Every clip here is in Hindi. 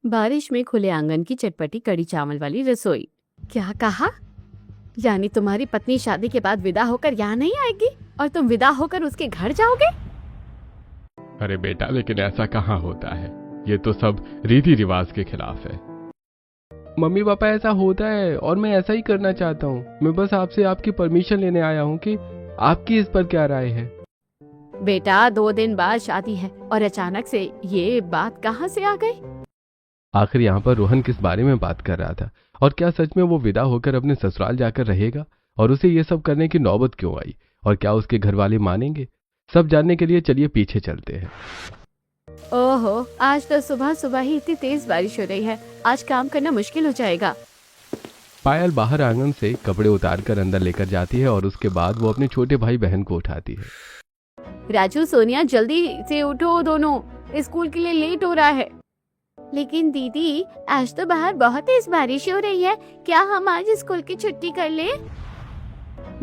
बारिश में खुले आंगन की चटपटी कड़ी चावल वाली रसोई। क्या कहा? यानी तुम्हारी पत्नी शादी के बाद विदा होकर यहाँ नहीं आएगी और तुम विदा होकर उसके घर जाओगे? अरे बेटा, लेकिन ऐसा कहाँ होता है। ये तो सब रीति रिवाज के खिलाफ है। मम्मी पापा, ऐसा होता है और मैं ऐसा ही करना चाहता हूँ। मैं बस आपसे आपकी परमिशन लेने आया हूँ कि आपकी इस पर क्या राय है। बेटा, 2 दिन बाद शादी है और अचानक से ये बात कहाँ से आ गई? आखिर यहाँ पर रोहन किस बारे में बात कर रहा था, और क्या सच में वो विदा होकर अपने ससुराल जाकर रहेगा, और उसे ये सब करने की नौबत क्यों आई, और क्या उसके घर वाले मानेंगे? सब जानने के लिए चलिए पीछे चलते हैं। ओहो, आज तो सुबह सुबह ही इतनी तेज बारिश हो रही है। आज काम करना मुश्किल हो जाएगा। पायल बाहर आंगन से कपड़े उतार कर अंदर लेकर जाती है और उसके बाद वो अपने छोटे भाई बहन को उठाती है। राजू, सोनिया, जल्दी से उठो, दोनों स्कूल के लिए लेट हो रहा है। लेकिन दीदी, आज तो बाहर बहुत तेज बारिश हो रही है। क्या हम आज स्कूल की छुट्टी कर लें?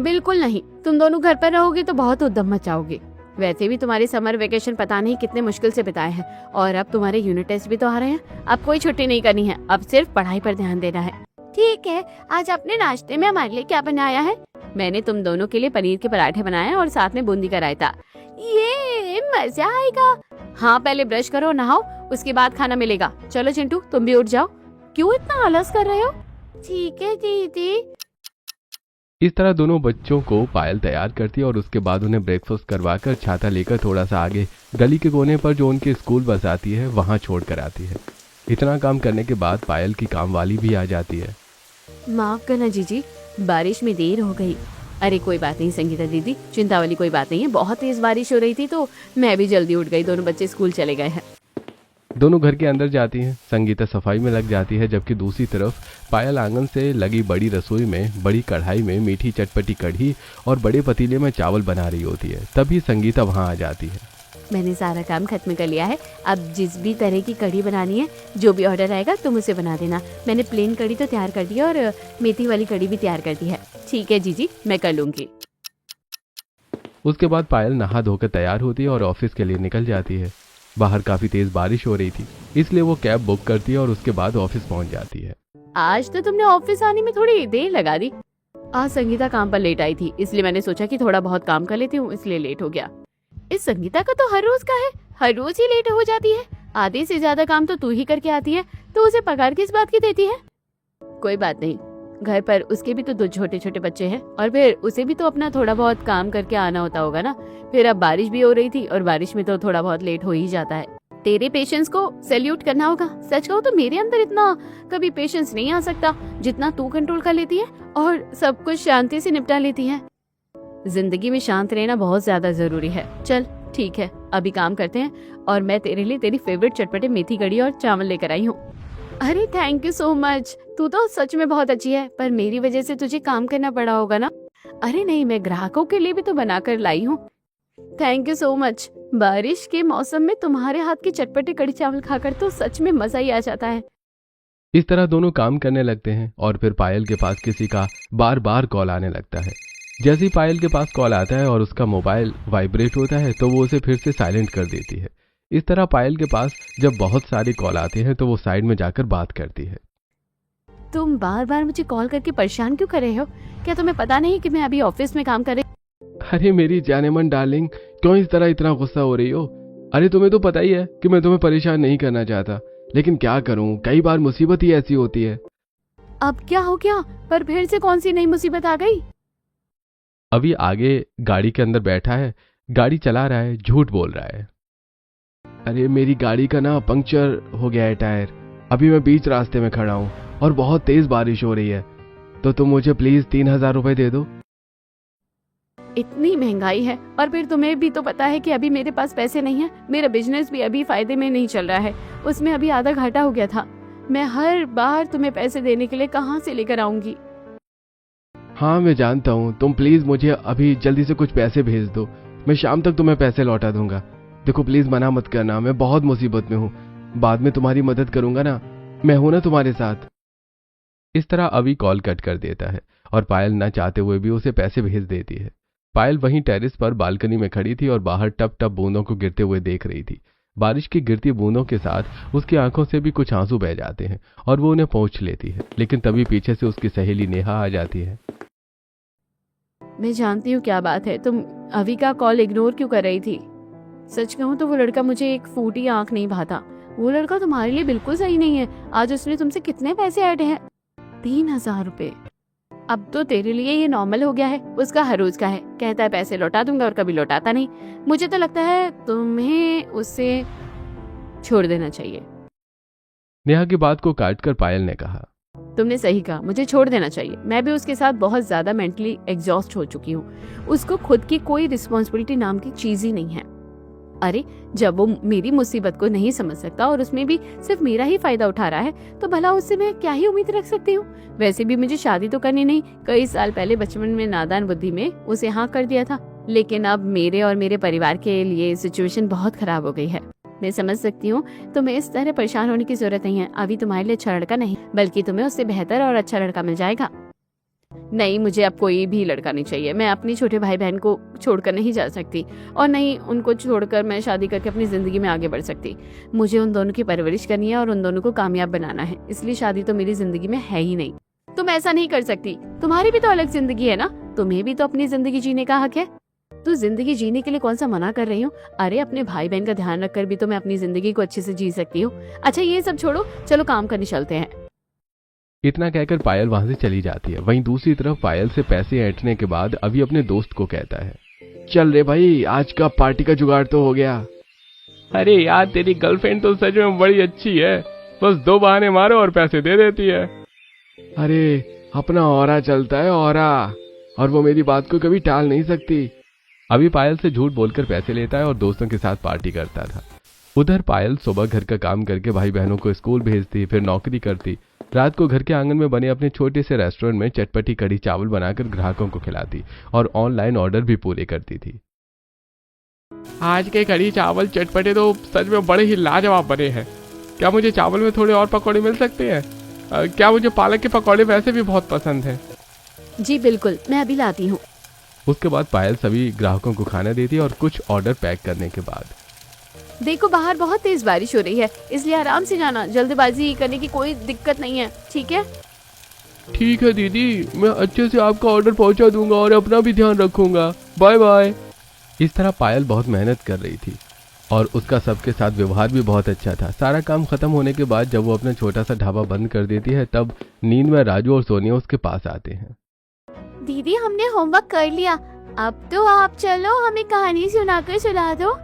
बिल्कुल नहीं, तुम दोनों घर पर रहोगे तो बहुत उद्दम मचाओगे। वैसे भी तुम्हारे समर वेकेशन पता नहीं कितने मुश्किल से बिताए हैं, और अब तुम्हारे यूनिट टेस्ट भी तो आ रहे हैं। अब कोई छुट्टी नहीं करनी है, अब सिर्फ पढ़ाई पर ध्यान देना है। ठीक है, आज अपने नाश्ते में हमारे लिए क्या बनाया है? मैंने तुम दोनों के लिए पनीर के पराठे बनाए और साथ में बूंदी का रायता। ये मजा आएगा। हाँ, पहले ब्रश करो, नहाओ, उसके बाद खाना मिलेगा। चलो चिंटू, तुम भी उठ जाओ। क्यों इतना आलस कर रहे हो? ठीक है दीदी। इस तरह दोनों बच्चों को पायल तैयार करती है और उसके बाद उन्हें ब्रेकफास्ट करवाकर छाता लेकर थोड़ा सा आगे गली के कोने पर जो उनके स्कूल बस आती है वहां छोड़ कर आती है। इतना काम करने के बाद पायल की काम वाली भी आ जाती है। माफ करना जीजी, बारिश में देर हो गई। अरे कोई बात नहीं संगीता दीदी, चिंता वाली कोई बात नहीं है। बहुत तेज बारिश हो रही थी तो मैं भी जल्दी उठ गई। दोनों बच्चे स्कूल चले गए हैं। दोनों घर के अंदर जाती हैं। संगीता सफाई में लग जाती है, जबकि दूसरी तरफ पायल आंगन से लगी बड़ी रसोई में बड़ी कढ़ाई में मीठी चटपटी कढ़ी और बड़े पतीले में चावल बना रही होती है। तभी संगीता वहां आ जाती है। मैंने सारा काम खत्म कर लिया है। अब जिस भी तरह की कढ़ी बनानी है, जो भी ऑर्डर आएगा तुम उसे बना देना। मैंने प्लेन कढ़ी तो तैयार कर दी और मेथी वाली कढ़ी भी तैयार कर दी है। ठीक है जीजी, मैं कर लूंगी। उसके बाद पायल नहा धोकर तैयार होती है और ऑफिस के लिए निकल जाती है। बाहर काफी तेज बारिश हो रही थी, इसलिए वो कैब बुक करती है और उसके बाद ऑफिस पहुंच जाती है। आज तो तुमने ऑफिस आने में थोड़ी देर लगा दी। आज संगीता काम पर लेट आई थी, इसलिए मैंने सोचा कि थोड़ा बहुत काम कर लेती हूँ, इसलिए लेट हो गया। इस संगीता का तो हर रोज का है, हर रोज ही लेट हो जाती है। आधे से ज्यादा काम तो तू ही करके आती है, तो उसे पगार किस बात की देती है? कोई बात नहीं, घर पर उसके भी तो 2 छोटे छोटे बच्चे हैं, और फिर उसे भी तो अपना थोड़ा बहुत काम करके आना होता होगा ना। फिर अब बारिश भी हो रही थी और बारिश में तो थोड़ा बहुत लेट हो ही जाता है। तेरे पेशेंस को सैल्यूट करना होगा। सच कहूँ तो मेरे अंदर इतना कभी पेशेंस नहीं आ सकता जितना तू कंट्रोल कर लेती है और सब कुछ शांति से निपटा लेती है। जिंदगी में शांत रहना बहुत ज्यादा जरूरी है। चल ठीक है, अभी काम करते हैं, और मैं तेरे लिए तेरी फेवरेट चटपटे मेथी कढ़ी और चावल लेकर आई हूँ। अरे थैंक यू सो मच, तू तो सच में बहुत अच्छी है, पर मेरी वजह से तुझे काम करना पड़ा होगा ना। अरे नहीं, मैं ग्राहकों के लिए भी तो बनाकर लाई हूँ। Thank you so much. बारिश के मौसम में तुम्हारे हाथ की चटपटे कढ़ी चावल खाकर तो सच में मजा ही आ जाता है। इस तरह दोनों काम करने लगते हैं और फिर पायल के पास किसी का बार बार कॉल आने लगता है। जैसे ही पायल के पास कॉल आता है और उसका मोबाइल वाइब्रेट होता है तो वो उसे फिर से साइलेंट कर देती है। इस तरह पायल के पास जब बहुत सारे कॉल आते हैं तो वो साइड में जाकर बात करती है। तुम बार बार मुझे कॉल करके परेशान क्यों कर रहे हो? क्या तुम्हें पता नहीं कि मैं अभी ऑफिस में काम कर रही? अरे मेरी जानेमन डार्लिंग, क्यों इस तरह इतना गुस्सा हो रही हो? अरे तुम्हें तो पता ही है कि मैं तुम्हें परेशान नहीं करना चाहता, लेकिन क्या करूं, कई बार मुसीबत ही ऐसी होती है। अब क्या हो गया? पर फिर से कौन सी नई मुसीबत आ गई? अभी आगे गाड़ी के अंदर बैठा है, गाड़ी चला रहा है, झूठ बोल रहा है। अरे मेरी गाड़ी का ना पंक्चर हो गया है टायर। अभी मैं बीच रास्ते में खड़ा हूँ और बहुत तेज बारिश हो रही है, तो तुम मुझे प्लीज 3000 रुपए दे दो। इतनी महंगाई है, और फिर तुम्हें भी तो पता है कि अभी मेरे पास पैसे नहीं है। मेरा बिजनेस भी अभी फायदे में नहीं चल रहा है, उसमें अभी आधा घाटा हो गया था। मैं हर बार तुम्हें पैसे देने के लिए कहाँ से लेकर आऊंगी? हाँ मैं जानता हूँ, तुम प्लीज मुझे अभी जल्दी से कुछ पैसे भेज दो, मैं शाम तक तुम्हें पैसे लौटा दूंगा। देखो प्लीज मना मत करना, मैं बहुत मुसीबत में हूँ, बाद में तुम्हारी मदद करूंगा ना, मैं हूं ना तुम्हारे साथ। इस तरह अभी कॉल कट कर देता है और पायल न चाहते हुए भी उसे पैसे भेज देती है। पायल वहीं टेरेस पर बालकनी में खड़ी थी और बाहर टप टप बूंदों को गिरते हुए देख रही थी। बारिश की गिरती बूंदों के साथ उसकी आंखों से भी कुछ आंसू बह जाते हैं और वो उन्हें पोंछ लेती है, लेकिन तभी पीछे से उसकी सहेली नेहा आ जाती है। मैं जानती हूँ क्या बात है, तुम अभी का कॉल इग्नोर क्यों कर रही थी? सच कहूँ तो वो लड़का मुझे एक फूटी आंख नहीं भाता। वो लड़का तुम्हारे लिए बिल्कुल सही नहीं है। आज उसने तुमसे कितने पैसे ऐडे हैं? 3,000 रुपए। अब तो तेरे लिए ये नॉर्मल हो गया है। उसका हर रोज का है, कहता है पैसे लौटा दूंगा और कभी लौटाता नहीं। मुझे तो लगता है तुम्हें उससे छोड़ देना चाहिए। नेहा की बात को काटकर पायल ने कहा, तुमने सही कहा, मुझे छोड़ देना चाहिए। मैं भी उसके साथ बहुत ज्यादा मेंटली एग्जॉस्ट हो चुकी हूँ। उसको खुद की कोई रिस्पॉन्सिबिलिटी नाम की चीज ही नहीं है। अरे जब वो मेरी मुसीबत को नहीं समझ सकता और उसमें भी सिर्फ मेरा ही फायदा उठा रहा है, तो भला उससे मैं क्या ही उम्मीद रख सकती हूँ? वैसे भी मुझे शादी तो करनी नहीं। कई साल पहले बचपन में नादान बुद्धि में उसे हाँ कर दिया था, लेकिन अब मेरे और मेरे परिवार के लिए सिचुएशन बहुत खराब हो गई है। मैं समझ सकती हूँ तुम्हें इस तरह परेशान होने की जरूरत नहीं है। अभी तुम्हारे लिए अच्छा लड़का नहीं, बल्कि तुम्हें उससे बेहतर और अच्छा लड़का मिल जाएगा। नहीं, मुझे अब कोई भी लड़का नहीं चाहिए। मैं अपने छोटे भाई बहन को छोड़कर नहीं जा सकती, और नहीं उनको छोड़कर मैं शादी करके अपनी जिंदगी में आगे बढ़ सकती। मुझे उन दोनों की परवरिश करनी है और उन दोनों को कामयाब बनाना है, इसलिए शादी तो मेरी जिंदगी में है ही नहीं। तुम ऐसा नहीं कर सकती, तुम्हारी भी तो अलग जिंदगी है ना। तुम्हें भी तो अपनी जिंदगी जीने का हक है। तो जिंदगी जीने के लिए कौन सा मना कर रही हूँ? अरे अपने भाई बहन का ध्यान रखकर भी तो मैं अपनी जिंदगी को अच्छे से जी सकती हूँ। अच्छा ये सब छोड़ो, चलो काम करने चलते हैं। इतना कहकर पायल वहां से चली जाती है। वहीं दूसरी तरफ पायल से पैसे ऐंठने के बाद अभी अपने दोस्त को कहता है, चल रे भाई, आज का पार्टी का जुगाड़ तो हो गया। अरे यार, तेरी गर्लफ्रेंड तो सच में बड़ी अच्छी है। बस 2 बहाने मारो और पैसे दे देती है। अरे अपना ऑरा चलता है, ऑरा, और वो मेरी बात को कभी टाल नहीं सकती। अभी पायल से झूठ बोलकर पैसे लेता है और दोस्तों के साथ पार्टी करता था। उधर पायल सुबह घर का काम करके भाई बहनों को स्कूल भेजती, फिर नौकरी करती। रात को घर के आंगन में बने अपने छोटे से रेस्टोरेंट में चटपटी कढ़ी चावल बनाकर ग्राहकों को खिलाती और ऑनलाइन ऑर्डर भी पूरे करती थी। आज के कढ़ी चावल चटपटे तो सच में बड़े ही लाजवाब बने हैं। क्या मुझे चावल में थोड़े और पकौड़े मिल सकते हैं? क्या मुझे पालक के पकौड़े वैसे भी बहुत पसंद हैं। जी बिल्कुल, मैं अभी लाती हूँ। उसके बाद पायल सभी ग्राहकों को खाना देती और कुछ ऑर्डर पैक करने के बाद, देखो बाहर बहुत तेज बारिश हो रही है, इसलिए आराम से जाना। जल्दबाजी करने की कोई दिक्कत नहीं है, ठीक है? ठीक है दीदी, मैं अच्छे से आपका ऑर्डर पहुंचा दूंगा और अपना भी ध्यान रखूंगा। Bye bye. इस तरह पायल बहुत मेहनत कर रही थी और उसका सबके साथ व्यवहार भी बहुत अच्छा था। सारा काम खत्म होने के बाद जब वो अपना छोटा सा ढाबा बंद कर देती है, तब नींद में राजू और सोनिया उसके पास आते हैं। दीदी हमने होमवर्क कर लिया, अब तो आप चलो हमें कहानी सुनाकर सुला दो।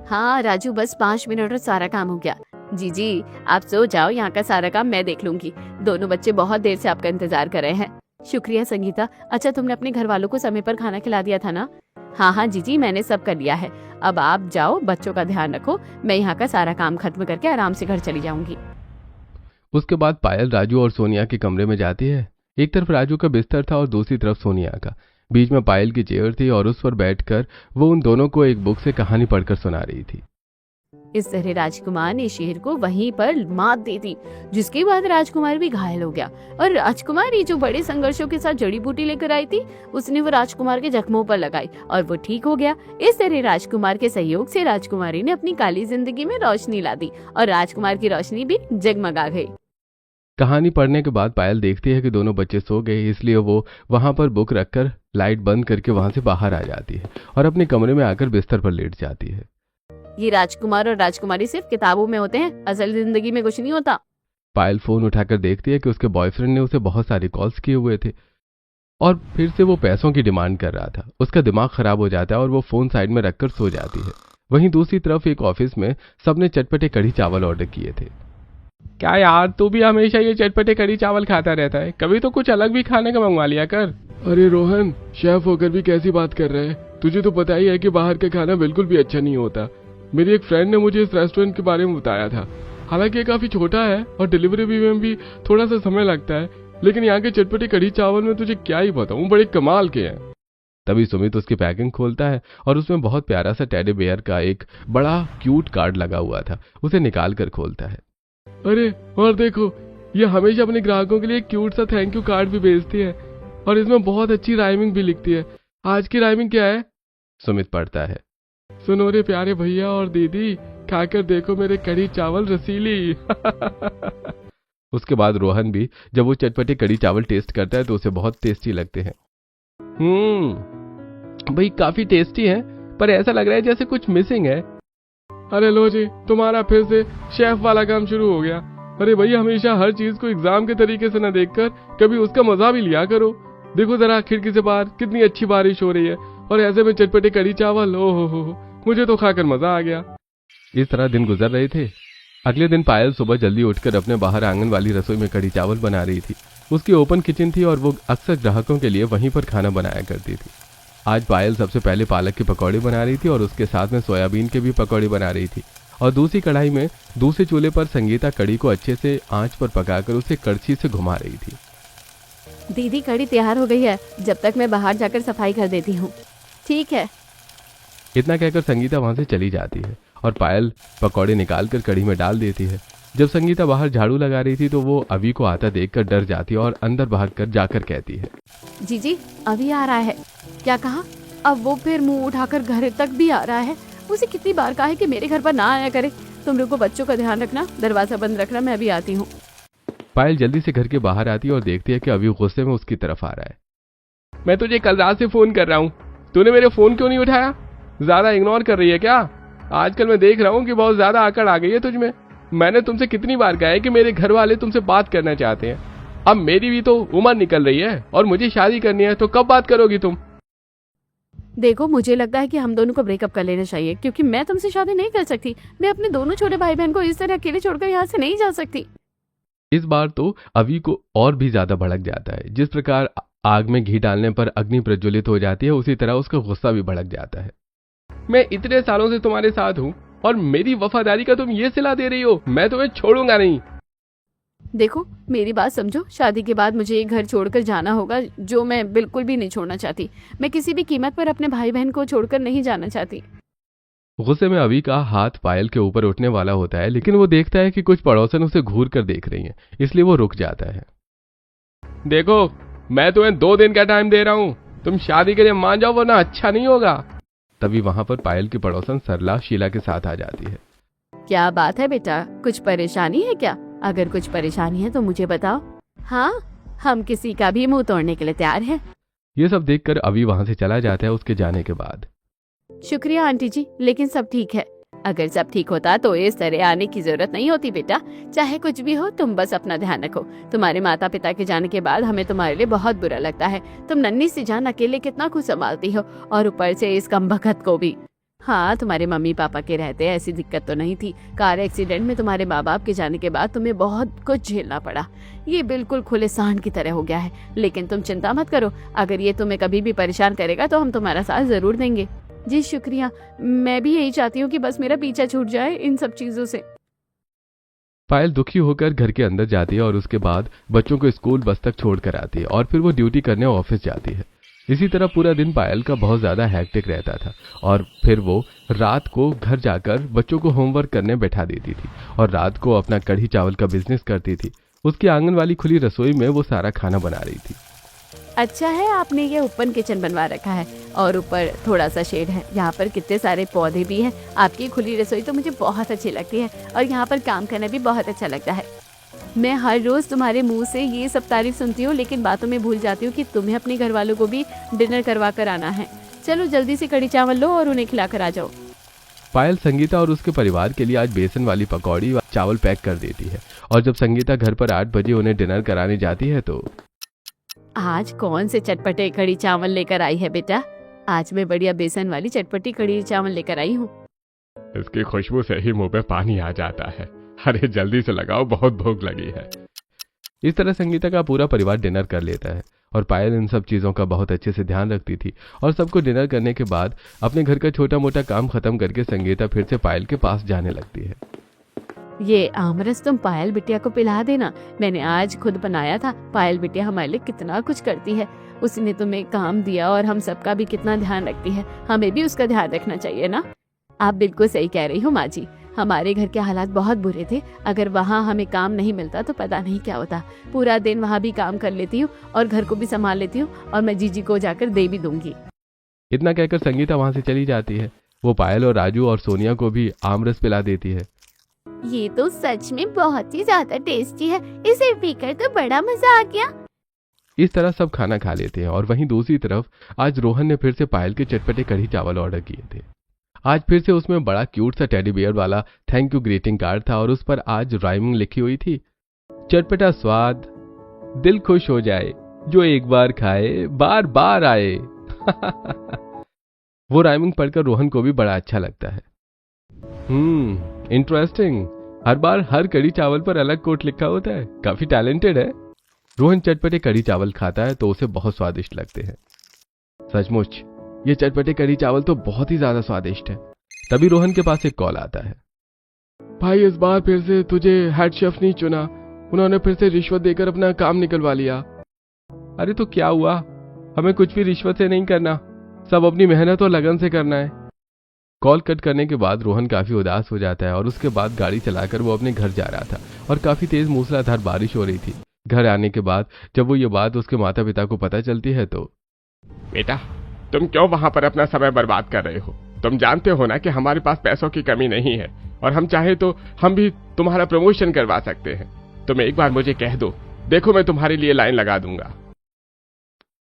हाँ राजू, बस 5 मिनट और सारा काम हो गया। जी आप सो जाओ, यहाँ का सारा काम मैं देख लूंगी। दोनों बच्चे बहुत देर से आपका इंतजार कर रहे हैं। शुक्रिया संगीता। अच्छा तुमने अपने घर वालों को समय पर खाना खिला दिया था ना? हाँ जी मैंने सब कर लिया है। अब आप जाओ, बच्चों का ध्यान रखो। मैं यहाँ का सारा काम खत्म करके आराम से घर चली जाऊंगी। उसके बाद पायल राजू और सोनिया के कमरे में जाती है। एक तरफ राजू का बिस्तर था और दूसरी तरफ सोनिया का। बीच में पायल की चेयर थी और उस पर बैठकर वो उन दोनों को एक बुक से कहानी पढ़कर सुना रही थी। इस तरह राजकुमार ने शेर को वहीं पर मात दे दी, जिसके बाद राजकुमार भी घायल हो गया। और राजकुमारी जो बड़े संघर्षों के साथ जड़ी बूटी लेकर आई थी, उसने वो राजकुमार के जख्मों पर लगाई और वो ठीक हो गया। इस तरह राजकुमार के सहयोग से राजकुमारी ने अपनी काली जिंदगी में रोशनी ला दी और राजकुमार की रोशनी भी जगमगा गई। कहानी पढ़ने के बाद पायल देखती है कि दोनों बच्चे सो गए, इसलिए वो वहां पर बुक रखकर लाइट बंद करके वहां से बाहर आ जाती है और अपने कमरे में आकर बिस्तर पर लेट जाती है। ये राजकुमार और राजकुमारी सिर्फ किताबों में होते हैं, असल जिंदगी में कुछ नहीं होता। पायल फोन उठाकर देखती है कि उसके बॉयफ्रेंड ने उसे बहुत सारे कॉल्स किए हुए थे और फिर से वो पैसों की डिमांड कर रहा था। उसका दिमाग खराब हो जाता है और वो फोन साइड में रखकर सो जाती है। वहीं दूसरी तरफ एक ऑफिस में सबने चटपटे कढ़ी चावल ऑर्डर किए थे। क्या यार, तू भी हमेशा ये चटपटे कढ़ी चावल खाता रहता है? कभी तो कुछ अलग भी खाने का मंगवा लिया कर। अरे रोहन, शेफ होकर भी कैसी बात कर रहे हैं? तुझे तो पता ही है कि बाहर का खाना बिल्कुल भी अच्छा नहीं होता। मेरी एक फ्रेंड ने मुझे इस रेस्टोरेंट के बारे में बताया था। हालांकि ये काफी छोटा है और डिलीवरी में भी थोड़ा सा समय लगता है, लेकिन यहाँ के चटपटे कढ़ी चावल में तुझे क्या ही बताऊं, बड़े कमाल के हैं। तभी सुमित उसकी पैकिंग खोलता है और उसमें बहुत प्यारा सा टेडी बेयर का एक बड़ा क्यूट कार्ड लगा हुआ था। उसे निकाल कर खोलता है। अरे और देखो, ये हमेशा अपने ग्राहकों के लिए क्यूट सा थैंक यू कार्ड भी भेजती है और इसमें बहुत अच्छी राइमिंग भी लिखती है। आज की राइमिंग क्या है? सुमित पढ़ता है। सुनो रे प्यारे भैया और दीदी, खाकर देखो मेरे कढ़ी चावल रसीली। उसके बाद रोहन भी जब वो चटपटे कढ़ी चावल टेस्ट करता है तो उसे बहुत टेस्टी लगते हैं। भाई काफी टेस्टी है, पर ऐसा लग रहा है जैसे कुछ मिसिंग है। अरे लो जी, तुम्हारा फिर से शेफ वाला काम शुरू हो गया। अरे भैया, हमेशा हर चीज को एग्जाम के तरीके से न देखकर कभी उसका मजा भी लिया करो। देखो जरा खिड़की से बाहर कितनी अच्छी बारिश हो रही है, और ऐसे में चटपटे कढ़ी चावल, ओहो हो, मुझे तो खाकर मजा आ गया। इस तरह दिन गुजर रहे थे। अगले दिन पायल सुबह जल्दी उठकर अपने बाहर आंगन वाली रसोई में कढ़ी चावल बना रही थी। उसकी ओपन किचन थी और वो अक्सर ग्राहकों के लिए वहीं पर खाना बनाया करती थी। आज पायल सबसे पहले पालक के पकौड़े बना रही थी और उसके साथ में सोयाबीन के भी पकौड़े बना रही थी, और दूसरी कढ़ाई में दूसरे चूल्हे पर संगीता कढ़ी को अच्छे से आंच पर पकाकर उसे कड़छी से घुमा रही थी। दीदी कढ़ी तैयार हो गई है, जब तक मैं बाहर जाकर सफाई कर देती हूँ। ठीक है। इतना कहकर संगीता वहां से चली जाती है और पायल पकौड़े निकालकर कढ़ी में डाल देती है। जब संगीता बाहर झाड़ू लगा रही थी तो वो अभी को आता देखकर डर जाती है और अंदर भागकर जाकर कहती है, जीजी अभी आ रहा है। क्या कहा? अब वो फिर मुंह उठाकर घर तक भी आ रहा है। उसे कितनी बार कहा है कि मेरे घर पर ना आया करे। तुम लोग को बच्चों का ध्यान रखना, दरवाजा बंद रखना, मैं अभी आती हूँ। पायल जल्दी से घर के बाहर आती है और देखती है कि अभी गुस्से में उसकी तरफ आ रहा है। मैं तुझे कल रात से फोन कर रहा हूँ, तूने मेरे फोन क्यों नहीं उठाया? ज्यादा इग्नोर कर रही है क्या? आजकल मैं देख रहा हूँ कि बहुत ज्यादा आकड़ आ गई है तुझमें। मैंने तुमसे कितनी बार कहा है कि मेरे घर वाले तुमसे बात करना चाहते हैं। अब मेरी भी तो उम्र निकल रही है और मुझे शादी करनी है, तो कब बात करोगी तुम? देखो मुझे लगता है कि हम दोनों को ब्रेकअप कर लेना चाहिए, क्योंकि मैं तुमसे शादी नहीं कर सकती। मैं अपने दोनों छोटे भाई बहन को इस तरह अकेले छोड़कर यहाँ से नहीं जा सकती। इस बार तो अभी को और भी ज्यादा भड़क जाता है। जिस प्रकार आग में घी डालने पर अग्नि प्रज्वलित हो जाती है, उसी तरह उसका गुस्सा भी भड़क जाता है। मैं इतने सालों से तुम्हारे साथ हूँ और मेरी वफादारी का तुम ये सिला दे रही हो। मैं तुम्हें छोड़ूंगा नहीं। देखो मेरी बात समझो, शादी के बाद मुझे ये घर छोड़कर जाना होगा, जो मैं बिल्कुल भी नहीं छोड़ना चाहती। मैं किसी भी कीमत पर अपने भाई बहन को छोड़कर नहीं जाना चाहती। गुस्से में अभी का हाथ पायल के ऊपर उठने वाला होता है, लेकिन वो देखता है कि कुछ पड़ोसन उसे घूर कर देख रही हैं, इसलिए वो रुक जाता है। देखो मैं तुम्हें 2 दिन का टाइम दे रहा हूँ, तुम शादी के लिए मान जाओ वरना अच्छा नहीं होगा। तभी वहां पर पायल की पड़ोसन सरला शीला के साथ आ जाती है। क्या बात है बेटा, कुछ परेशानी है क्या? अगर कुछ परेशानी है तो मुझे बताओ। हाँ, हम किसी का भी मुंह तोड़ने के लिए तैयार हैं। ये सब देखकर अभी वहां से चला जाता है उसके जाने के बाद। शुक्रिया आंटी जी, लेकिन सब ठीक है। अगर सब ठीक होता तो इस तरह आने की जरूरत नहीं होती बेटा। चाहे कुछ भी हो, तुम बस अपना ध्यान रखो। तुम्हारे माता पिता के जाने के बाद हमें तुम्हारे लिए बहुत बुरा लगता है। तुम नन्ही सी जान अकेले कितना कुछ संभालती हो, और ऊपर से इस कमबख्त को भी। हाँ, तुम्हारे मम्मी पापा के रहते ऐसी दिक्कत तो नहीं थी। कार एक्सीडेंट में तुम्हारे माँ बाप के जाने के बाद तुम्हें बहुत कुछ झेलना पड़ा। ये बिल्कुल खुले सांड की तरह हो गया है। लेकिन तुम चिंता मत करो, अगर ये तुम्हें कभी भी परेशान करेगा तो हम तुम्हारा साथ जरूर देंगे। जी शुक्रिया, मैं भी यही चाहती हूँ कि बस मेरा पीछा छूट जाए इन सब चीजों से। पायल दुखी होकर घर के अंदर जाती है और उसके बाद बच्चों को स्कूल बस तक छोड़ कर आती है और फिर वो ड्यूटी करने ऑफिस जाती है। इसी तरह पूरा दिन पायल का बहुत ज्यादा हैक्टिक रहता था, और फिर वो रात को घर जाकर बच्चों को होमवर्क करने बैठा देती थी और रात को अपना कढ़ी चावल का बिजनेस करती थी। उसकी आंगन वाली खुली रसोई में वो सारा खाना बना रही थी। अच्छा है आपने ये ओपन किचन बनवा रखा है, और ऊपर थोड़ा सा शेड है। यहाँ पर कितने सारे पौधे भी हैं। आपकी खुली रसोई तो मुझे बहुत अच्छी लगती है, और यहाँ पर काम करना भी बहुत अच्छा लगता है। मैं हर रोज तुम्हारे मुंह से ये सब तारीफ सुनती हूँ, लेकिन बातों में भूल जाती हूँ कि तुम्हें अपने घर वालों को भी डिनर करवा कर आना है। चलो जल्दी से कढ़ी चावल लो और उन्हें खिला कर आ जाओ। पायल संगीता और उसके परिवार के लिए आज बेसन वाली पकौड़ी व चावल पैक कर देती है, और जब संगीता घर पर 8 बजे उन्हें डिनर कराने जाती है तो आज कौन से चटपटे कढ़ी चावल लेकर आई है बेटा? आज मैं बढ़िया बेसन वाली चटपटी कढ़ी चावल लेकर आई हूँ। इसकी खुशबू से ही मुंह पे पानी आ जाता है। अरे जल्दी से लगाओ, बहुत भूख लगी है। इस तरह संगीता का पूरा परिवार डिनर कर लेता है, और पायल इन सब चीजों का बहुत अच्छे से ध्यान रखती थी। और सबको डिनर करने के बाद अपने घर का छोटा मोटा काम खत्म करके संगीता फिर से पायल के पास जाने लगती है। ये आमरस तुम पायल बिटिया को पिला देना, मैंने आज खुद बनाया था। पायल बिटिया हमारे लिए कितना कुछ करती है। उसने तुम्हें काम दिया और हम सबका भी कितना ध्यान रखती है। हमें भी उसका ध्यान रखना चाहिए ना। आप बिल्कुल सही कह रही हो माँ जी। हमारे घर के हालात बहुत बुरे थे। अगर वहाँ हमें काम नहीं मिलता तो पता नहीं क्या होता। पूरा दिन वहाँ भी काम कर लेती हूँ और घर को भी संभाल लेती हूँ, और मैं जीजी को जाकर दे भी दूंगी। इतना कहकर संगीता वहां से चली जाती है। वो पायल और राजू और सोनिया को भी आमरस पिला देती है। ये तो सच में बहुत ही ज्यादा टेस्टी है, इसे पीकर तो बड़ा मजा आ गया। इस तरह सब खाना खा लेते हैं और वहीं दूसरी तरफ आज रोहन ने फिर से पायल के चटपटे कढ़ी चावल ऑर्डर किए थे। आज फिर से उसमें बड़ा क्यूट सा टेडी बियर वाला थैंक यू ग्रीटिंग कार्ड था और उस पर आज राइमिंग लिखी हुई थी, चटपटा स्वाद, दिल खुश हो जाए, जो एक बार खाए बार बार आए। वो राइमिंग पढ़कर रोहन को भी बड़ा अच्छा लगता है। इंटरेस्टिंग, हर बार हर कढ़ी चावल पर अलग कोट लिखा होता है, काफी टैलेंटेड है। रोहन चटपटे कढ़ी चावल खाता है तो उसे बहुत स्वादिष्ट लगते हैं। सचमुच ये चटपटे कढ़ी चावल तो बहुत ही ज्यादा स्वादिष्ट है। तभी रोहन के पास एक कॉल आता है। भाई इस बार फिर से तुझे हेड शेफ नहीं चुना, उन्होंने फिर से रिश्वत देकर अपना काम निकलवा लिया। अरे तो क्या हुआ, हमें कुछ भी रिश्वत से नहीं करना, सब अपनी मेहनत और लगन से करना है। कॉल कट करने के बाद रोहन काफी उदास हो जाता है और उसके बाद गाड़ी चलाकर वो अपने घर जा रहा था और काफी तेज मूसलाधार बारिश हो रही थी। घर आने के बाद जब वो ये बात उसके माता पिता को पता चलती है तो, बेटा तुम क्यों वहां पर अपना समय बर्बाद कर रहे हो? तुम जानते हो ना कि हमारे पास पैसों की कमी नहीं है और हम चाहे तो हम भी तुम्हारा प्रमोशन करवा सकते हैं। तुम एक बार मुझे कह दो, देखो मैं तुम्हारे लिए लाइन लगा दूंगा।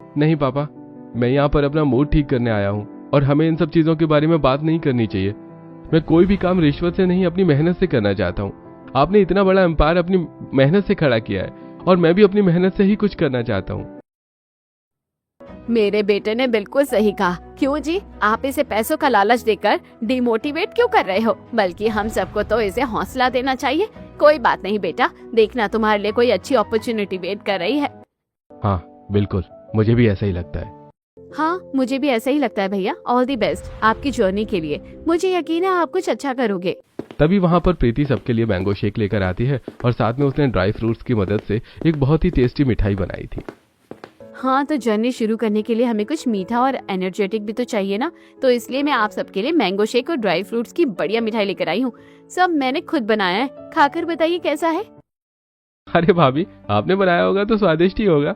नहीं पापा, मैं यहाँ पर अपना मूड ठीक करने आया हूँ और हमें इन सब चीजों के बारे में बात नहीं करनी चाहिए। मैं कोई भी काम रिश्वत से नहीं अपनी मेहनत से करना चाहता हूँ। आपने इतना बड़ा एम्पायर अपनी मेहनत से खड़ा किया है और मैं भी अपनी मेहनत से ही कुछ करना चाहता हूँ। मेरे बेटे ने बिल्कुल सही कहा। क्यों जी, आप इसे पैसों का लालच देकर डिमोटिवेट क्यों कर रहे हो? बल्कि हम सबको तो इसे हौसला देना चाहिए। कोई बात नहीं बेटा, देखना तुम्हारे लिए कोई अच्छी अपॉर्चुनिटी वेट कर रही है। हाँ बिल्कुल, मुझे भी ऐसा ही लगता है। हाँ मुझे भी ऐसा ही लगता है भैया। ऑल दी बेस्ट आपकी जर्नी के लिए, मुझे यकीन है आप कुछ अच्छा करोगे। तभी वहां पर प्रीति सबके लिए मैंगो शेक लेकर आती है और साथ में उसने ड्राई फ्रूट्स की मदद से एक बहुत ही टेस्टी मिठाई बनाई थी। हाँ तो जर्नी शुरू करने के लिए हमें कुछ मीठा और एनर्जेटिक भी तो चाहिए ना, तो इसलिए मैं आप सबके लिए मैंगो शेक और ड्राई फ्रूट्स की बढ़िया मिठाई लेकर आई हूँ। सब मैंने खुद बनाया है, खाकर बताइए कैसा है। अरे भाभी, आपने बनाया होगा तो स्वादिष्ट ही होगा।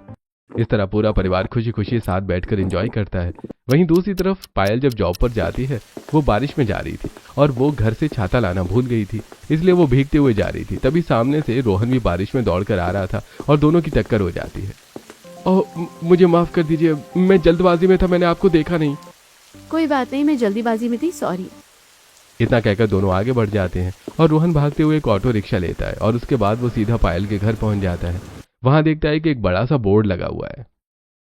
इस तरह पूरा परिवार खुशी खुशी साथ बैठकर एंजॉय करता है। वहीं दूसरी तरफ पायल जब जॉब पर जाती है, वो बारिश में जा रही थी और वो घर से छाता लाना भूल गई थी, इसलिए वो भीगते हुए जा रही थी। तभी सामने से रोहन भी बारिश में दौड़कर आ रहा था और दोनों की टक्कर हो जाती है। मुझे माफ कर दीजिए, मैं जल्दबाजी में था, मैंने आपको देखा नहीं। कोई बात नहीं, मैं जल्दीबाजी में थी, सॉरी। इतना कहकर दोनों आगे बढ़ जाते हैं और रोहन भागते हुए एक ऑटो रिक्शा लेता है और उसके बाद वो सीधा पायल के घर पहुंच जाता है। वहां देखता है कि एक बड़ा सा बोर्ड लगा हुआ है,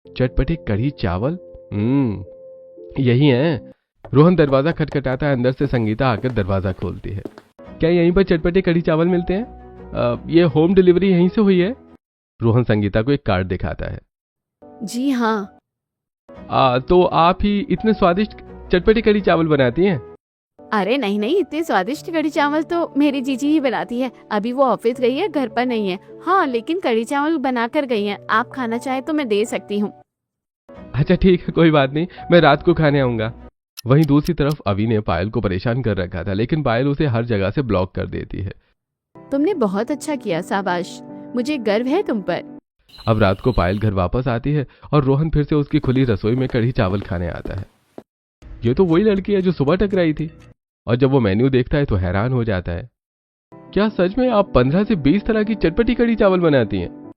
चटपटे कढ़ी चावल। यही है। रोहन दरवाजा खटखटाता है, अंदर से संगीता आकर दरवाजा खोलती है। क्या यहीं पर चटपटे कढ़ी चावल मिलते हैं? ये होम डिलीवरी यहीं से हुई है? रोहन संगीता को एक कार्ड दिखाता है। जी हाँ। तो आप ही इतने स्वादिष्ट चटपटे कढ़ी चावल बनाती हैं? अरे नहीं नहीं, इतने स्वादिष्ट कढ़ी चावल तो मेरी जीजी ही बनाती है। अभी वो ऑफिस गई है, घर पर नहीं है। हाँ लेकिन कढ़ी चावल बनाकर गई है, आप खाना चाहे तो मैं दे सकती हूँ। अच्छा ठीक है, कोई बात नहीं, मैं रात को खाने आऊंगा। वहीं दूसरी तरफ अवि ने पायल को परेशान कर रखा था, लेकिन पायल उसे हर जगह से ब्लॉक कर देती है। तुमने बहुत अच्छा किया, शाबाश, मुझे गर्व है तुम पर। अब रात को पायल घर वापस आती है और रोहन फिर से उसकी खुली रसोई में कढ़ी चावल खाने आता है। ये तो वही लड़की है जो सुबह टकराई थी। और जब वो मेन्यू देखता है तो हैरान हो जाता है। क्या सच में आप 15 से 20 तरह की चटपटी कढ़ी चावल बनाती हैं?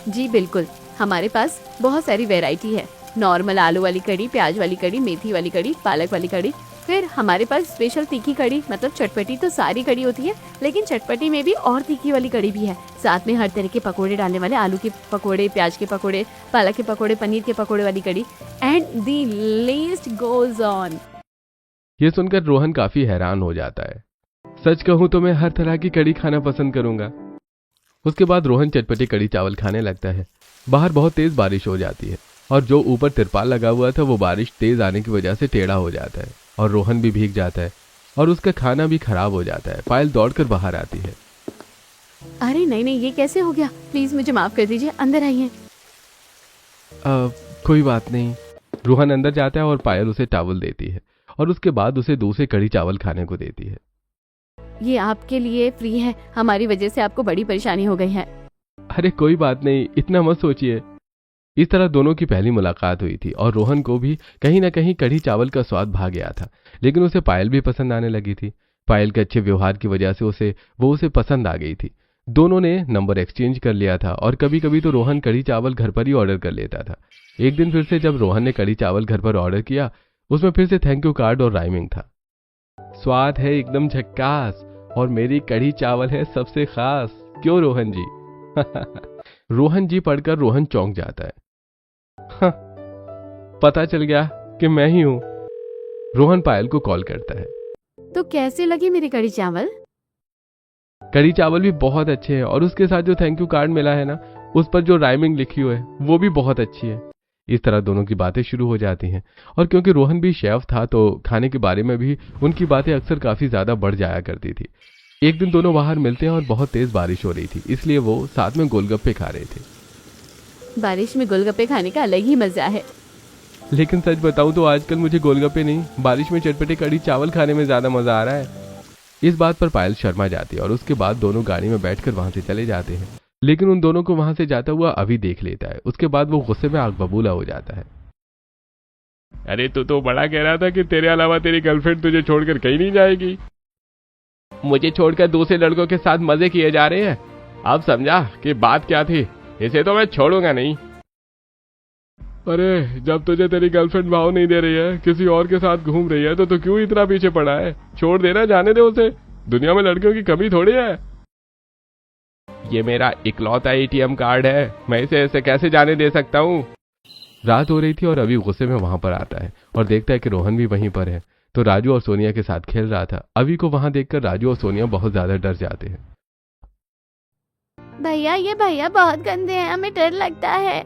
जी बिल्कुल, हमारे पास बहुत सारी वैरायटी है। नॉर्मल आलू वाली कढ़ी, प्याज वाली कढ़ी, मेथी वाली कढ़ी, पालक वाली कढ़ी, फिर हमारे पास स्पेशल तीखी कढ़ी, मतलब चटपटी तो सारी कढ़ी होती है, लेकिन चटपटी में भी और तीखी वाली कढ़ी भी है। साथ में हर तरह के पकोड़े डालने वाले, आलू के पकोड़े, प्याज के पकोड़े, पालक के पकोड़े, पनीर के पकोड़े वाली kadhi, and the list goes on. ये सुनकर रोहन काफी हैरान हो जाता है। सच कहूं तो मैं हर तरह की कढ़ी खाना पसंद करूंगा। उसके बाद रोहन चटपटी कढ़ी चावल खाने लगता है। बाहर बहुत तेज बारिश हो जाती है और जो ऊपर तिरपाल लगा हुआ था वो बारिश तेज आने की वजह से टेढ़ा हो जाता है और रोहन भी भीग जाता है और उसका खाना भी खराब हो जाता है। पायल दौड़कर बाहर आती है। अरे नहीं नहीं, ये कैसे हो गया? प्लीज मुझे माफ कर दीजिए, अंदर आइए। कोई बात नहीं। रोहन अंदर जाता है और पायल उसे टॉवल देती है और उसके बाद उसे दूसरे कढ़ी चावल खाने को देती है। ये आपके लिए फ्री है, हमारी वजह से आपको बड़ी परेशानी हो गई है। अरे कोई बात नहीं, इतना मत सोचिए। इस तरह दोनों की पहली मुलाकात हुई थी और रोहन को भी कहीं ना कहीं कढ़ी चावल का स्वाद भा गया था। लेकिन उसे पायल भी पसंद आने लगी थी। पायल के अच्छे व्यवहार की वजह से उसे पसंद आ गई थी। दोनों ने नंबर एक्सचेंज कर लिया था और कभी कभी तो रोहन कढ़ी चावल घर पर ही ऑर्डर कर लेता था। एक दिन फिर से जब रोहन ने कढ़ी चावल घर पर ऑर्डर किया, उसमें फिर से थैंक यू कार्ड और राइमिंग था। स्वाद है एकदम झक्कास और मेरी कढ़ी चावल है सबसे खास, क्यों रोहन जी? रोहन जी पढ़कर रोहन चौंक जाता है। पता चल गया कि मैं ही हूं। रोहन पायल को कॉल करता है। तो कैसे लगी मेरी कढ़ी चावल? कढ़ी चावल भी बहुत अच्छे हैं और उसके साथ जो थैंक यू कार्ड मिला है ना, उस पर जो राइमिंग लिखी हुई है वो भी बहुत अच्छी है। इस तरह दोनों की बातें शुरू हो जाती हैं और क्योंकि रोहन भी शेफ था तो खाने के बारे में भी उनकी बातें अक्सर काफी ज्यादा बढ़ जाया करती थी। एक दिन दोनों बाहर मिलते हैं और बहुत तेज बारिश हो रही थी, इसलिए वो साथ में गोलगप्पे खा रहे थे। बारिश में गोलगप्पे खाने का अलग ही मजा है। लेकिन सच बताऊं तो आजकल मुझे गोलगप्पे नहीं, बारिश में चटपटे कढ़ी चावल खाने में ज्यादा मजा आ रहा है। इस बात पर पायल शर्मा जाती है और उसके बाद दोनों गाड़ी में बैठकर वहां से चले जाते हैं। लेकिन उन दोनों को वहां से जाता हुआ अभी देख लेता है। उसके बाद वो गुस्से में आग बबूला हो जाता है। अरे तू तो बड़ा कह रहा था कि तेरे अलावा तेरी गर्लफ्रेंड तुझे छोड़कर कहीं नहीं जाएगी। मुझे छोड़कर दूसरे लड़कों के साथ मजे किए जा रहे हैं। अब समझा कि बात क्या थी। इसे तो मैं छोड़ूंगा नहीं। अरे जब तुझे तेरी गर्लफ्रेंड भाव नहीं दे रही है, किसी और के साथ घूम रही है, तो तू क्यों इतना पीछे पड़ा है? छोड़ देना, जाने दे उसे। दुनिया में लड़कियों की कमी थोड़ी है। ये मेरा इकलौता एटीएम कार्ड है, मैं इसे ऐसे कैसे जाने दे सकता हूँ? रात हो रही थी और अभी गुस्से में वहां पर आता है और देखता है कि रोहन भी वहीं पर है। तो राजू और सोनिया के साथ खेल रहा था। अभी को वहां देखकर राजू और सोनिया बहुत ज्यादा डर जाते हैं। भैया, ये भैया बहुत गंदे हैं, हमें डर लगता है।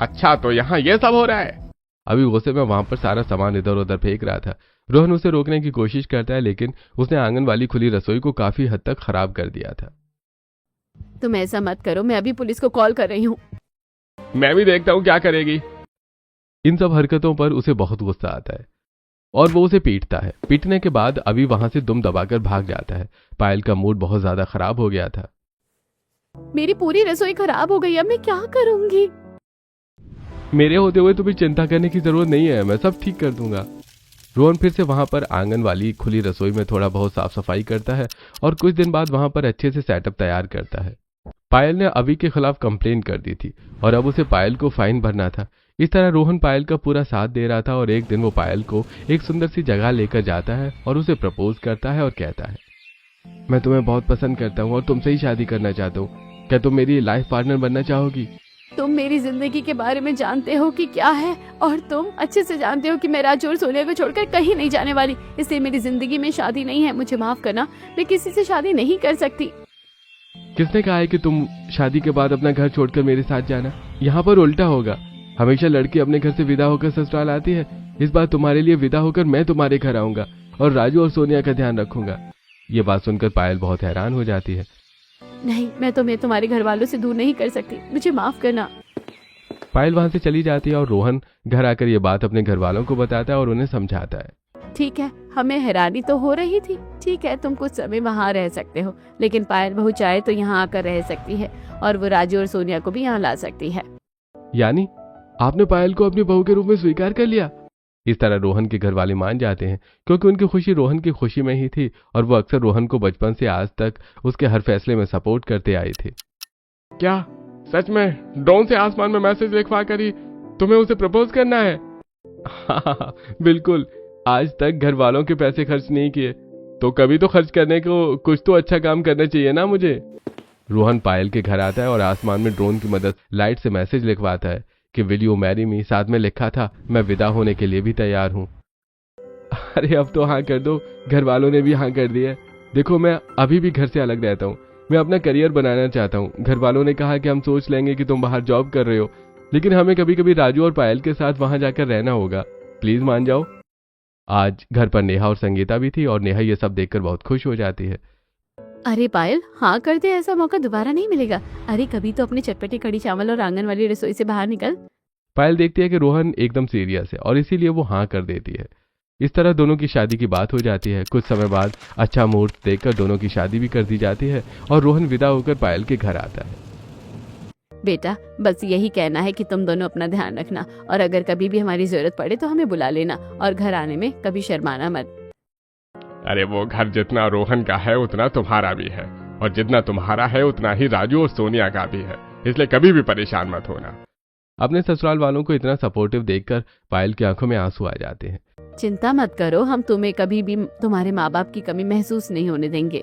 अच्छा तो यहाँ ये सब हो रहा है। अभी गुस्से में वहां पर सारा सामान इधर उधर फेंक रहा था। रोहन उसे रोकने की कोशिश करता है लेकिन उसने आंगन वाली खुली रसोई को काफी हद तक खराब कर दिया था। तुम ऐसा मत करो, मैं अभी पुलिस को कॉल कर रही हूँ। मैं भी देखता हूँ क्या करेगी। इन सब हरकतों पर उसे बहुत गुस्सा आता है और वो उसे पीटता है। पीटने के बाद अभी वहां से दुम दबाकर भाग जाता है। पायल का मूड बहुत ज्यादा खराब हो गया था। मेरी पूरी रसोई खराब हो गई, अब मैं क्या करूंगी? मेरे होते हुए तुम्हें चिंता करने की जरूरत नहीं है, मैं सब ठीक कर दूंगा। रोहन फिर से वहां पर आंगन वाली खुली रसोई में थोड़ा बहुत साफ सफाई करता है और कुछ दिन बाद वहां पर अच्छे से सेटअप तैयार करता है। पायल ने अभी के खिलाफ कंप्लेन कर दी थी और अब उसे पायल को फाइन भरना था। इस तरह रोहन पायल का पूरा साथ दे रहा था और एक दिन वो पायल को एक सुंदर सी जगह लेकर जाता है और उसे प्रपोज करता है और कहता है, मैं तुम्हें बहुत पसंद करता हूँ और तुमसे ही शादी करना चाहता हूँ। क्या तुम मेरी लाइफ पार्टनर बनना चाहोगी? तुम मेरी जिंदगी के बारे में जानते हो कि क्या है और तुम अच्छे से जानते हो कि मैं राजू और सोनिया को छोड़कर कहीं नहीं जाने वाली। इसलिए मेरी जिंदगी में शादी नहीं है। मुझे माफ करना, मैं किसी से शादी नहीं कर सकती। किसने कहा है कि तुम शादी के बाद अपना घर छोड़कर मेरे साथ जाना? यहाँ पर उल्टा होगा। हमेशा लड़की अपने घर से विदा होकर ससुराल आती है। इस बार तुम्हारे लिए विदा होकर मैं तुम्हारे घर आऊंगा और राजू और सोनिया का ध्यान रखूंगा। ये बात सुनकर पायल बहुत हैरान हो जाती है। नहीं, मैं तुम्हारे घर वालों से दूर नहीं कर सकती, मुझे माफ करना। पायल वहां से चली जाती है और रोहन घर आकर ये बात अपने घर वालों को बताता है और उन्हें समझाता है। ठीक है, हमें हैरानी तो हो रही थी। ठीक है, तुम कुछ समय वहाँ रह सकते हो, लेकिन पायल बहू चाहे तो यहाँ आकर रह सकती है और वो राजू और सोनिया को भी यहाँ ला सकती है। यानी आपने पायल को अपनी बहू के रूप में स्वीकार कर लिया? इस तरह रोहन के घर वाले मान जाते हैं क्योंकि उनकी खुशी रोहन की खुशी में ही थी और वो अक्सर रोहन को बचपन से आज तक उसके हर फैसले में सपोर्ट करते आए थे। क्या सच में ड्रोन से आसमान में मैसेज लिखवा कर ही तुम्हें उसे प्रपोज करना है? बिल्कुल। आज तक घर वालों के पैसे खर्च नहीं किए तो कभी तो खर्च करने को कुछ तो अच्छा काम करना चाहिए ना मुझे। रोहन पायल के घर आता है और आसमान में ड्रोन की मदद लाइट से मैसेज लिखवाता है कि विल यू मैरी मी। साथ में लिखा था, मैं विदा होने के लिए भी तैयार हूँ। अरे अब तो हाँ कर दो, घर वालों ने भी हाँ कर दिया। देखो मैं अभी भी घर से अलग रहता हूँ, मैं अपना करियर बनाना चाहता हूँ। घर वालों ने कहा कि हम सोच लेंगे कि तुम बाहर जॉब कर रहे हो, लेकिन हमें कभी कभी राजू और पायल के साथ वहां जाकर रहना होगा, प्लीज मान जाओ। आज घर पर नेहा और संगीता भी थी और नेहा ये सब देखकर बहुत खुश हो जाती है। अरे पायल, हाँ कर दे, ऐसा मौका दोबारा नहीं मिलेगा। अरे कभी तो अपने चटपटी कढ़ी चावल और आंगन वाली रसोई से बाहर निकल। पायल देखती है कि रोहन एकदम सीरियस है और इसीलिए वो हाँ कर देती है। इस तरह दोनों की शादी की बात हो जाती है। कुछ समय बाद अच्छा मुहूर्त देखकर दोनों की शादी भी कर दी जाती है और रोहन विदा होकर पायल के घर आता है। बेटा बस यही कहना है कि तुम दोनों अपना ध्यान रखना और अगर कभी भी हमारी जरूरत पड़े तो हमें बुला लेना और घर आने में कभी शर्माना मत। अरे वो घर जितना रोहन का है उतना तुम्हारा भी है, और जितना तुम्हारा है उतना ही राजू और सोनिया का भी है, इसलिए कभी भी परेशान मत होना। अपने ससुराल वालों को इतना सपोर्टिव देखकर पायल की आंखों में आंसू आ जाते हैं। चिंता मत करो, हम तुम्हें कभी भी तुम्हारे माँ बाप की कमी महसूस नहीं होने देंगे।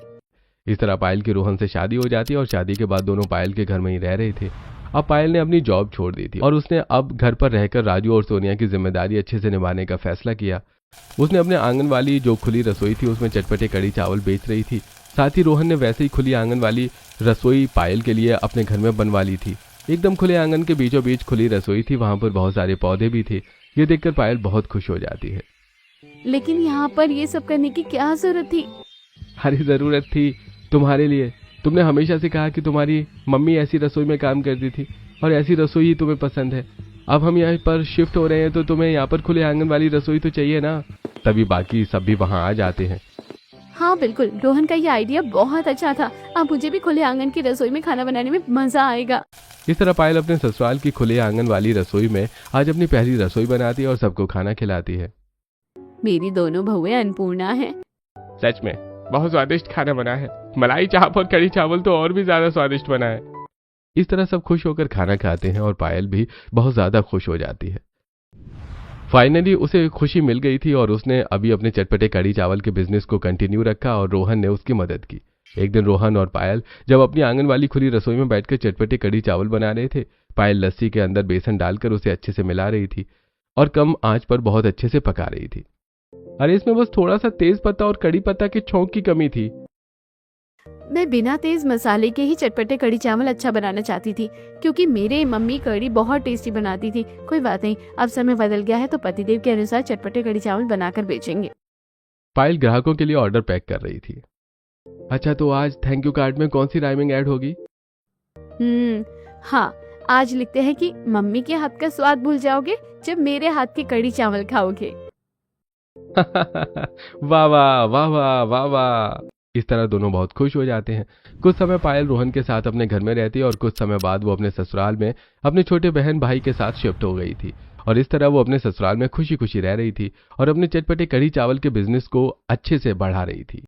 इस तरह पायल की रोहन से शादी हो जाती है और शादी के बाद दोनों पायल के घर में ही रह रहे थे। अब पायल ने अपनी जॉब छोड़ दी थी और उसने अब घर पर रहकर राजू और सोनिया की जिम्मेदारी अच्छे से निभाने का फैसला किया। उसने अपने आंगन वाली जो खुली रसोई थी उसमें चटपटे कड़ी चावल बेच रही थी। साथ ही रोहन ने वैसे ही खुली आंगन वाली रसोई पायल के लिए अपने घर में बनवा ली थी। एकदम खुले आंगन के बीचों बीच खुली रसोई थी, वहां पर बहुत सारे पौधे भी थे। ये देखकर पायल बहुत खुश हो जाती है। लेकिन यहाँ पर ये सब करने की क्या जरूरत थी? हरी जरूरत थी तुम्हारे लिए। तुमने हमेशा से कहा कि तुम्हारी मम्मी ऐसी रसोई में काम करती थी और ऐसी रसोई ही तुम्हें पसंद है। अब हम यहाँ पर शिफ्ट हो रहे हैं तो तुम्हें यहाँ पर खुले आंगन वाली रसोई तो चाहिए ना, तभी बाकी सब भी वहाँ आ जाते हैं। हाँ बिल्कुल, रोहन का ये आइडिया बहुत अच्छा था। अब मुझे भी खुले आंगन की रसोई में खाना बनाने में मजा आएगा। इस तरह पायल अपने ससुराल की खुले आंगन वाली रसोई में आज अपनी पहली रसोई बनाती है और सबको खाना खिलाती है। मेरी दोनों बहुएं अन्नपूर्णा हैं। सच में बहुत स्वादिष्ट खाना बना है, मलाई चाप और कड़ी चावल तो और भी ज्यादा स्वादिष्ट बना है। इस तरह सब खुश होकर खाना खाते हैं और पायल भी बहुत ज्यादा खुश हो जाती है। फाइनली उसे खुशी मिल गई थी और उसने अभी अपने चटपटे कड़ी चावल के बिजनेस को कंटिन्यू रखा और रोहन ने उसकी मदद की। एक दिन रोहन और पायल जब अपनी आंगन वाली खुली रसोई में बैठकर चटपटे कड़ी चावल बना रहे थे, पायल लस्सी के अंदर बेसन डालकर उसे अच्छे से मिला रही थी और कम आंच पर बहुत अच्छे से पका रही थी। अरे इसमें बस थोड़ा सा तेज पत्ता और कड़ी पत्ता की छौंक की कमी थी। मैं बिना तेज मसाले के ही चटपटे कड़ी चावल अच्छा बनाना चाहती थी, क्योंकि मेरे मम्मी कड़ी बहुत टेस्टी बनाती थी। कोई बात नहीं, अब समय बदल गया है तो पतिदेव के अनुसार चटपटे कड़ी चावल बनाकर बेचेंगे। पायल ग्राहकों के लिए ऑर्डर पैक कर रही थी। अच्छा, तो आज थैंक यू कार्ड में कौन सी राइमिंग ऐड होगी? हाँ, आज लिखते हैं कि मम्मी के हाथ का स्वाद भूल जाओगे जब मेरे हाथ के कड़ी चावल खाओगे। वाह वाह वाह वाह वाह वाह। इस तरह दोनों बहुत खुश हो जाते हैं। कुछ समय पायल रोहन के साथ अपने घर में रहती है और कुछ समय बाद वो अपने ससुराल में अपने छोटे बहन भाई के साथ शिफ्ट हो गई थी और इस तरह वो अपने ससुराल में खुशी खुशी रह रही थी और अपने चटपटे कढ़ी चावल के बिजनेस को अच्छे से बढ़ा रही थी।